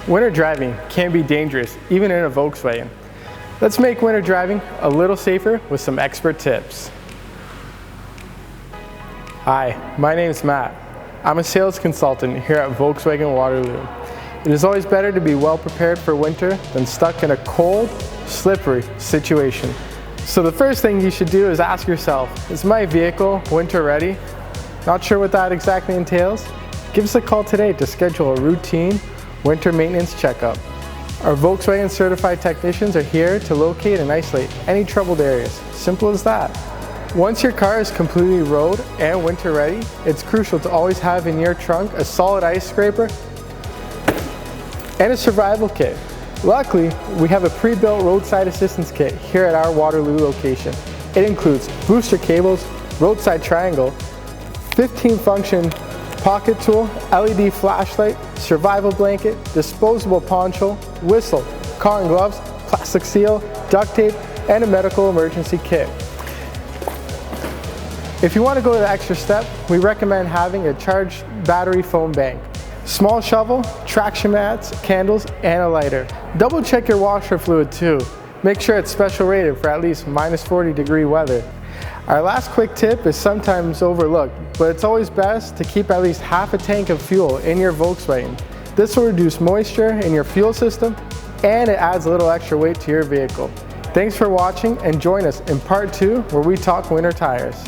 Winter driving can be dangerous, even in a Volkswagen. Let's make winter driving a little safer with some expert tips. Hi, my name is Matt. I'm a sales consultant here at Volkswagen Waterloo. It is always better to be well prepared for winter than stuck in a cold, slippery situation. So the first thing you should do is ask yourself, is my vehicle winter ready? Not sure what that exactly entails? Give us a call today to schedule a routine winter maintenance checkup. Our Volkswagen certified technicians are here to locate and isolate any troubled areas. Simple as that. Once your car is completely road and winter ready, it's crucial to always have in your trunk a solid ice scraper and a survival kit. Luckily, we have a pre-built roadside assistance kit here at our Waterloo location. It includes booster cables, roadside triangle, 15-function pocket tool, LED flashlight, survival blanket, disposable poncho, whistle, cotton gloves, plastic seal, duct tape, and a medical emergency kit. If you want to go to the extra step, we recommend having a charged battery phone bank, small shovel, traction mats, candles, and a lighter. Double check your washer fluid too. Make sure it's special rated for at least -40-degree weather. Our last quick tip is sometimes overlooked, but it's always best to keep at least half a tank of fuel in your Volkswagen. This will reduce moisture in your fuel system and it adds a little extra weight to your vehicle. Thanks for watching and join us in part 2 where we talk winter tires.